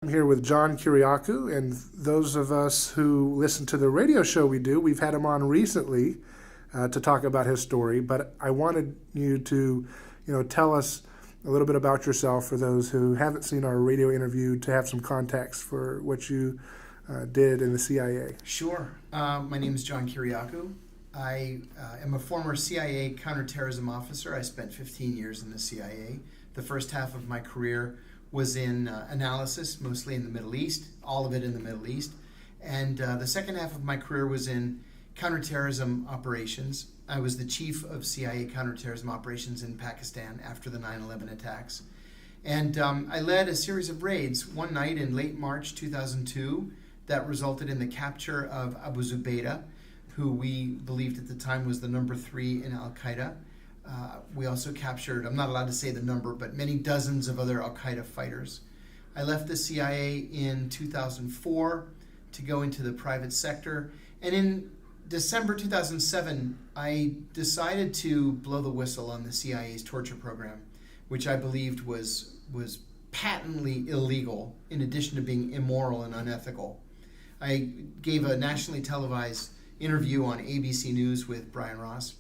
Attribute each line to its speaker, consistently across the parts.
Speaker 1: I'm here with John Kiriakou, and those of us who listen to the radio show we've had him on recently to talk about his story. But I wanted you to, tell us a little bit about yourself for those who haven't seen our radio interview, to have some context for what you did in the CIA.
Speaker 2: Sure. My name is John Kiriakou. I am a former CIA counterterrorism officer. I spent 15 years in the CIA. The first half of my career was in analysis, mostly in the Middle East, all of it in the Middle East. And the second half of my career was in counterterrorism operations. I was the chief of CIA counterterrorism operations in Pakistan after the 9/11 attacks. And I led a series of raids one night in late March 2002 that resulted in the capture of Abu Zubaydah, who we believed at the time was the number 3 in Al-Qaeda. We also captured, I'm not allowed to say the number, but many dozens of other Al-Qaeda fighters. I left the CIA in 2004 to go into the private sector. And in December 2007, I decided to blow the whistle on the CIA's torture program, which I believed was patently illegal, in addition to being immoral and unethical. I gave a nationally televised interview on ABC News with Brian Ross.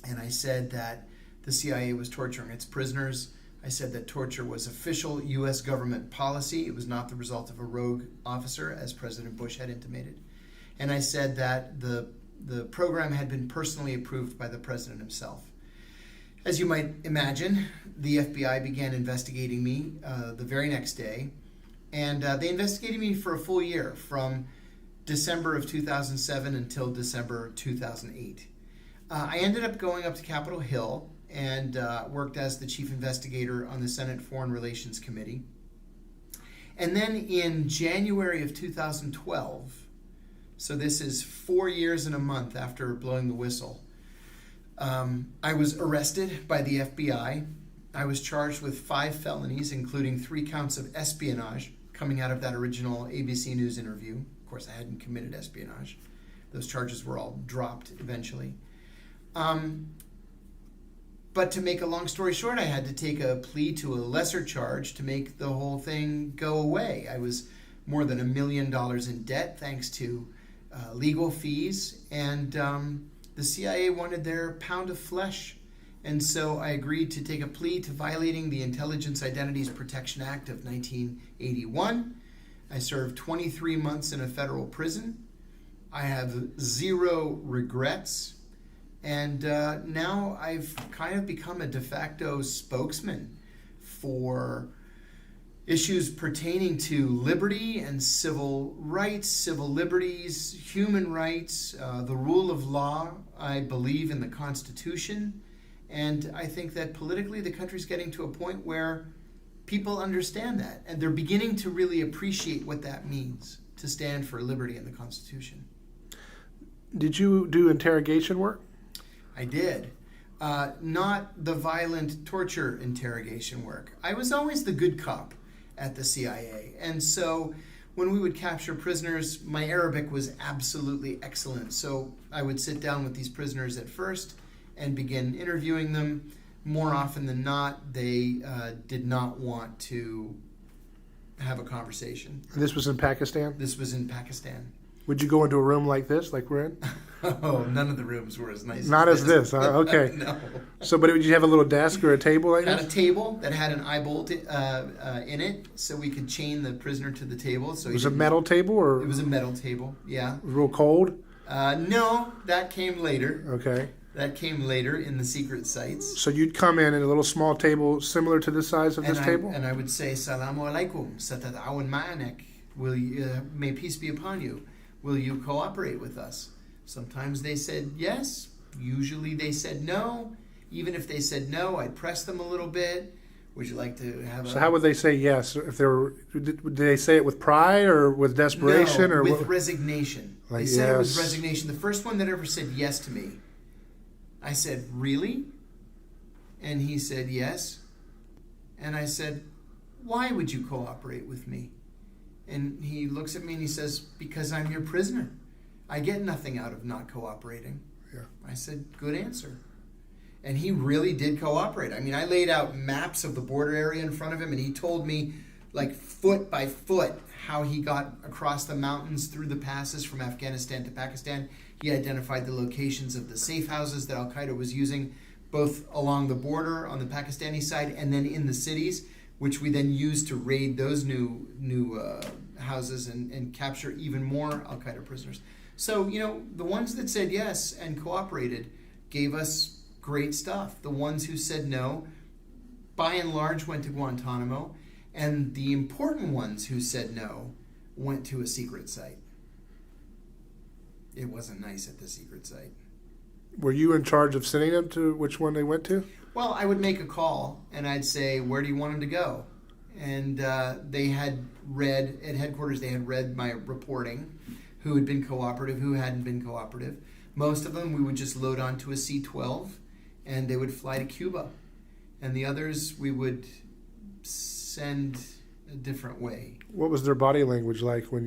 Speaker 2: And I said that the CIA was torturing its prisoners. I said that torture was official U.S. government policy. It was not the result of a rogue officer, as President Bush had intimated. And I said that the program had been personally approved by the president himself. As you might imagine, the FBI began investigating me the very next day. And they investigated me for a full year, from December of 2007 until December 2008. I ended up going up to Capitol Hill and worked as the chief investigator on the Senate Foreign Relations Committee. And then in January of 2012, so this is 4 years and a month after blowing the whistle, I was arrested by the FBI. I was charged with 5 felonies, including 3 counts of espionage, coming out of that original ABC News interview. Of course, I hadn't committed espionage. Those charges were all dropped eventually. But to make a long story short, I had to take a plea to a lesser charge to make the whole thing go away. I was more than $1 million in debt thanks to legal fees, and the CIA wanted their pound of flesh. And so I agreed to take a plea to violating the Intelligence Identities Protection Act of 1981. I served 23 months in a federal prison. I have 0 regrets. And now I've kind of become a de facto spokesman for issues pertaining to liberty and civil rights, civil liberties, human rights, the rule of law. I believe in the Constitution. And I think that politically the country's getting to a point where people understand that. And they're beginning to really appreciate what that means, to stand for liberty in the Constitution.
Speaker 1: Did you do interrogation work?
Speaker 2: I did. Not the violent torture interrogation work. I was always the good cop at the CIA. And so when we would capture prisoners, my Arabic was absolutely excellent. So I would sit down with these prisoners at first and begin interviewing them. More often than not, they did not want to have a conversation.
Speaker 1: This was in Pakistan?
Speaker 2: This was in Pakistan.
Speaker 1: Would you go into a room like this, like we're in?
Speaker 2: Oh, none of the rooms were as nice
Speaker 1: Not as this, huh? Okay.
Speaker 2: No.
Speaker 1: So, but would you have a little desk or a table like
Speaker 2: Had
Speaker 1: this?
Speaker 2: a table that had an eye bolt in it, so we could chain the prisoner to the table. So
Speaker 1: It was a metal table, or?
Speaker 2: It was a metal table, yeah.
Speaker 1: Real cold?
Speaker 2: No, that came later.
Speaker 1: Okay.
Speaker 2: That came later in the secret sites.
Speaker 1: So you'd come in a little small table similar to the size of this table?
Speaker 2: And I would say, Salamu alaikum, satad'awan ma'anak. May peace be upon you. Will you cooperate with us? Sometimes they said yes. Usually they said no. Even if they said no, I'd press them a little bit. Would you like to have
Speaker 1: So how would they say yes? If they were, did they say it with pride or with desperation?
Speaker 2: No,
Speaker 1: or
Speaker 2: with
Speaker 1: what?
Speaker 2: resignation.
Speaker 1: Like,
Speaker 2: They said it was
Speaker 1: yes.
Speaker 2: resignation. The first one that ever said yes to me, I said, really? And he said yes. And I said, why would you cooperate with me? And he looks at me and he says, because I'm your prisoner. I get nothing out of not cooperating.
Speaker 1: Yeah.
Speaker 2: I said, good answer. And he really did cooperate. I mean, I laid out maps of the border area in front of him, and he told me like foot by foot, how he got across the mountains through the passes from Afghanistan to Pakistan. He identified the locations of the safe houses that Al-Qaeda was using, both along the border on the Pakistani side and then in the cities, which we then used to raid those new houses and capture even more Al-Qaeda prisoners. So, the ones that said yes and cooperated gave us great stuff. The ones who said no, by and large, went to Guantanamo. And the important ones who said no went to a secret site. It wasn't nice at the secret site.
Speaker 1: Were you in charge of sending them to which one they went to?
Speaker 2: Well, I would make a call and I'd say, where do you want them to go? And they had read, at headquarters, they had read my reporting, who had been cooperative, who hadn't been cooperative. Most of them we would just load onto a C-12 and they would fly to Cuba. And the others we would send a different way.
Speaker 1: What was their body language like when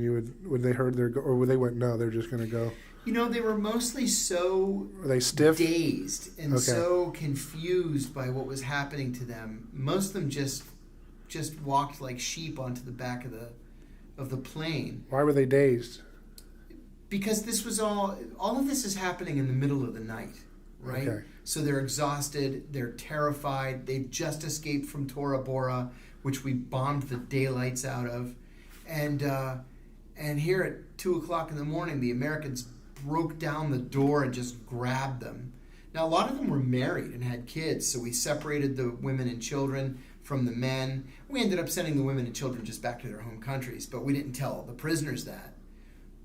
Speaker 1: they heard or when they went, no, they're just going to go?
Speaker 2: They were mostly so
Speaker 1: Were they stiff?
Speaker 2: dazed and so confused by what was happening to them. Most of them just walked like sheep onto the back of the plane.
Speaker 1: Why were they dazed?
Speaker 2: Because this was all of this is happening in the middle of the night, right?
Speaker 1: Okay.
Speaker 2: So they're exhausted, they're terrified, they've just escaped from Tora Bora, which we bombed the daylights out of. And here at 2 o'clock in the morning, the Americans broke down the door and just grabbed them. Now, a lot of them were married and had kids, so we separated the women and children from the men. We ended up sending the women and children just back to their home countries, but we didn't tell the prisoners that.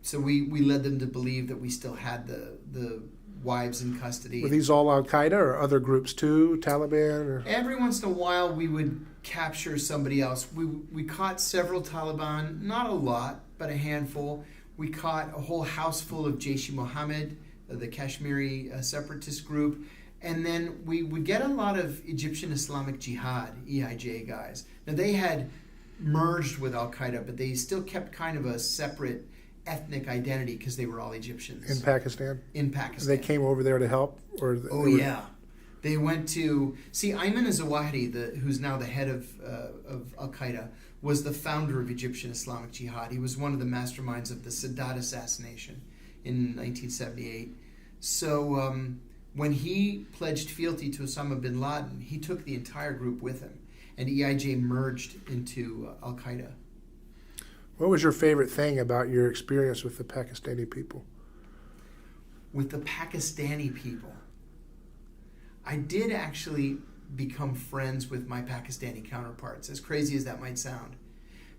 Speaker 2: So we led them to believe that we still had the wives in custody.
Speaker 1: Were these all Al-Qaeda or other groups too, Taliban? Or?
Speaker 2: Every once in a while, we would capture somebody else. We caught several Taliban, not a lot, but a handful. We caught a whole house full of Jaish-e-Mohammed, the Kashmiri separatist group. And then we would get a lot of Egyptian Islamic Jihad, EIJ guys. Now, they had merged with Al-Qaeda, but they still kept kind of a separate ethnic identity because they were all Egyptians.
Speaker 1: In Pakistan?
Speaker 2: In Pakistan.
Speaker 1: They came over there to help?
Speaker 2: Yeah. They went to... See, Ayman al-Zawahiri, who's now the head of Al-Qaeda, was the founder of Egyptian Islamic Jihad. He was one of the masterminds of the Sadat assassination in 1978. So when he pledged fealty to Osama bin Laden, he took the entire group with him, and EIJ merged into Al-Qaeda.
Speaker 1: What was your favorite thing about your experience with the Pakistani people?
Speaker 2: With the Pakistani people, I did actually become friends with my Pakistani counterparts, as crazy as that might sound,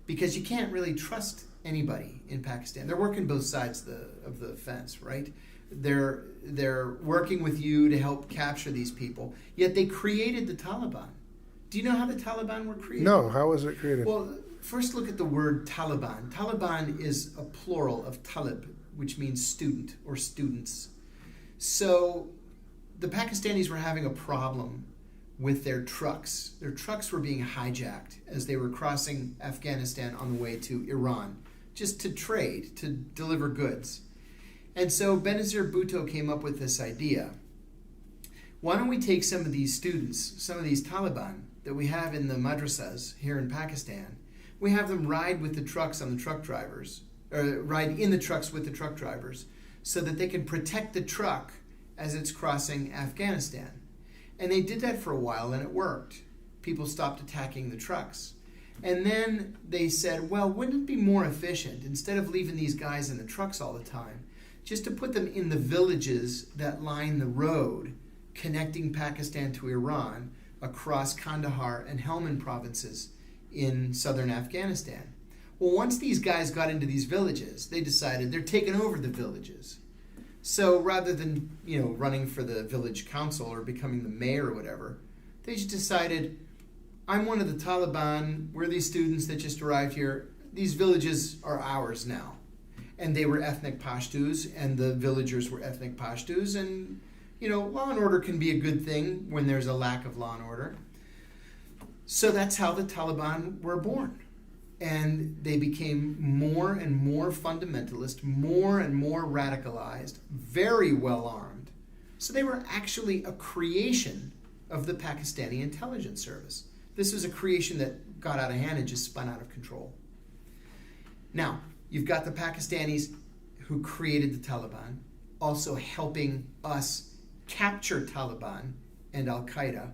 Speaker 2: because you can't really trust anybody in Pakistan. They're working both sides of the fence, right? They're working with you to help capture these people, yet they created the Taliban. Do you know how the Taliban were created?
Speaker 1: No, how was it created?
Speaker 2: Well, first look at the word Taliban. Taliban is a plural of talib, which means student or students. So the Pakistanis were having a problem with their trucks. Their trucks were being hijacked as they were crossing Afghanistan on the way to Iran, just to trade, to deliver goods. And so Benazir Bhutto came up with this idea. Why don't we take some of these students, some of these Taliban that we have in the madrasas here in Pakistan, we have them ride with the trucks on the truck drivers, or ride in the trucks with the truck drivers, so that they can protect the truck as it's crossing Afghanistan. And they did that for a while, and it worked. People stopped attacking the trucks. And then they said, well, wouldn't it be more efficient, instead of leaving these guys in the trucks all the time, just to put them in the villages that line the road connecting Pakistan to Iran across Kandahar and Helmand provinces in southern Afghanistan. Well, once these guys got into these villages, they decided they're taking over the villages. So rather than, running for the village council or becoming the mayor or whatever, they just decided, I'm one of the Taliban, we're these students that just arrived here, these villages are ours now. And they were ethnic Pashtus, and the villagers were ethnic Pashtus, and law and order can be a good thing when there's a lack of law and order. So that's how the Taliban were born. And they became more and more fundamentalist, more and more radicalized, very well armed. So they were actually a creation of the Pakistani intelligence service. This was a creation that got out of hand and just spun out of control. Now, you've got the Pakistanis who created the Taliban, also helping us capture Taliban and Al-Qaeda,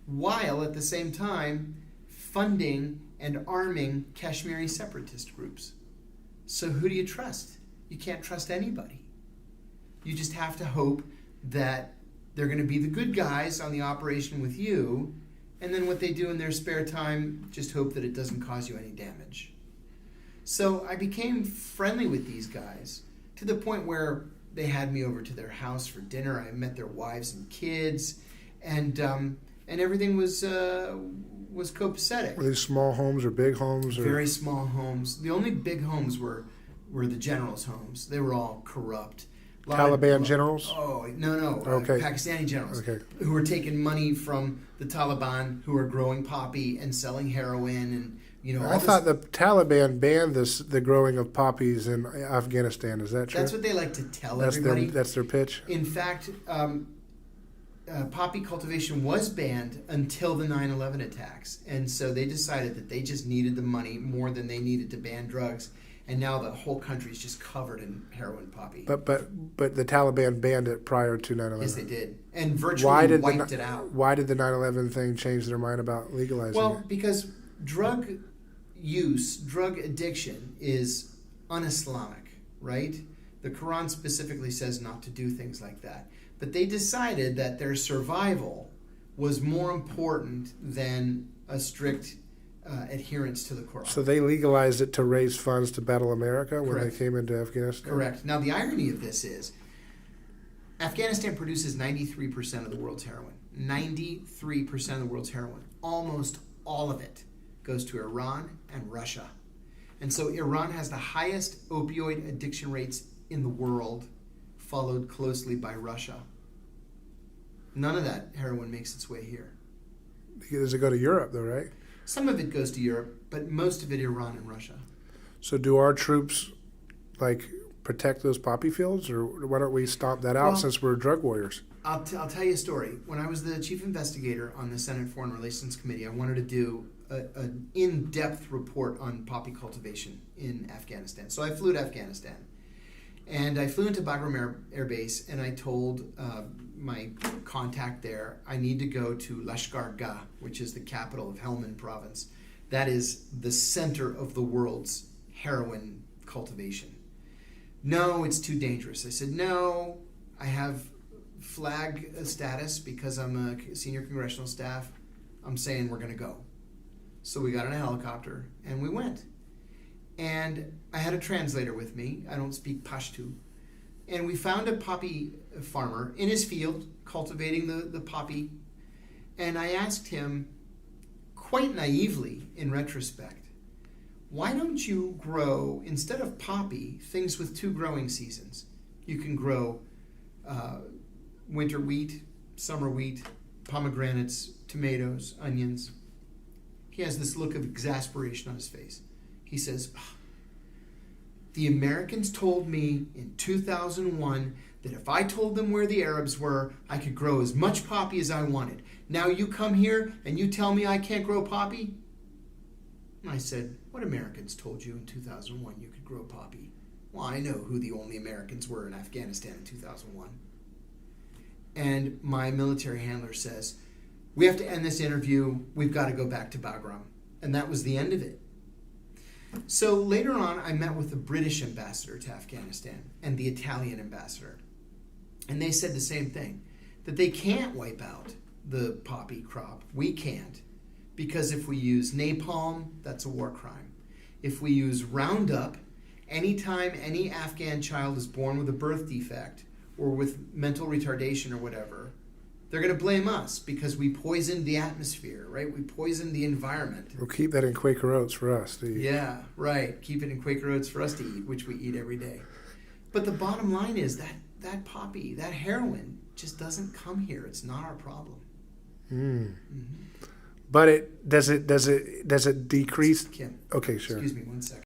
Speaker 2: while at the same time funding and arming Kashmiri separatist groups. So who do you trust? You can't trust anybody. You just have to hope that they're going to be the good guys on the operation with you, and then what they do in their spare time, just hope that it doesn't cause you any damage. So I became friendly with these guys to the point where they had me over to their house for dinner. I met their wives and kids, and everything was copacetic.
Speaker 1: Were these small homes or big homes? Or?
Speaker 2: Very small homes. The only big homes were the generals' homes. They were all corrupt.
Speaker 1: Taliban generals?
Speaker 2: Oh, no.
Speaker 1: Okay.
Speaker 2: Pakistani generals.
Speaker 1: Okay.
Speaker 2: Who were taking money from the Taliban, who were growing poppy and selling heroin, and
Speaker 1: I thought the Taliban banned the growing of poppies in Afghanistan. Is that true?
Speaker 2: That's what they like to tell everybody.
Speaker 1: That's their pitch?
Speaker 2: In fact, poppy cultivation was banned until the 9/11 attacks. And so they decided that they just needed the money more than they needed to ban drugs. And now the whole country is just covered in heroin poppy.
Speaker 1: But the Taliban banned it prior to 9/11.
Speaker 2: Yes, they did. And virtually wiped it out.
Speaker 1: Why did the 9/11 thing change their mind about legalizing it?
Speaker 2: Well, because drug use, drug addiction is un-Islamic, right? The Quran specifically says not to do things like that. But they decided that their survival was more important than a strict adherence to the Quran.
Speaker 1: So they legalized it to raise funds to battle America when
Speaker 2: Correct.
Speaker 1: they came into Afghanistan?
Speaker 2: Correct. Now, the irony of this is Afghanistan produces 93% of the world's heroin. 93% of the world's heroin. Almost all of it goes to Iran and Russia. And so Iran has the highest opioid addiction rates in the world, followed closely by Russia. None of that heroin makes its way here.
Speaker 1: Does it go to Europe, though, right?
Speaker 2: Some of it goes to Europe, but most of it Iran and Russia.
Speaker 1: So do our troops, protect those poppy fields? Or why don't we stomp that out since we're drug warriors?
Speaker 2: I'll tell you a story. When I was the chief investigator on the Senate Foreign Relations Committee, I wanted to do an in-depth report on poppy cultivation in Afghanistan. So I flew to Afghanistan. And I flew into Bagram Air Base, and I told my contact there, I need to go to Lashkar Gah, which is the capital of Helmand province. That is the center of the world's heroin cultivation. No, it's too dangerous. I said, no, I have flag status because I'm a senior congressional staff. I'm saying we're going to go. So we got in a helicopter, and we went. And I had a translator with me. I don't speak Pashto. And we found a poppy farmer in his field cultivating the poppy. And I asked him, quite naively in retrospect, why don't you grow, instead of poppy, things with 2 growing seasons? You can grow winter wheat, summer wheat, pomegranates, tomatoes, onions. He has this look of exasperation on his face. He says, the Americans told me in 2001 that if I told them where the Arabs were, I could grow as much poppy as I wanted. Now you come here and you tell me I can't grow poppy? And I said, what Americans told you in 2001 you could grow poppy? Well, I know who the only Americans were in Afghanistan in 2001. And my military handler says, we have to end this interview. We've got to go back to Bagram. And that was the end of it. So later on, I met with the British ambassador to Afghanistan and the Italian ambassador. And they said the same thing, that they can't wipe out the poppy crop. We can't. Because if we use napalm, that's a war crime. If we use Roundup, anytime any Afghan child is born with a birth defect or with mental retardation or whatever, they're going to blame us because we poisoned the atmosphere, right? We poisoned the environment.
Speaker 1: We'll keep that in Quaker Oats for us to eat.
Speaker 2: Yeah, right. Keep it in Quaker Oats for us to eat, which we eat every day. But the bottom line is that poppy, that heroin, just doesn't come here. It's not our problem.
Speaker 1: But does it decrease?
Speaker 2: Kim,
Speaker 1: Okay, sure.
Speaker 2: excuse me 1 second.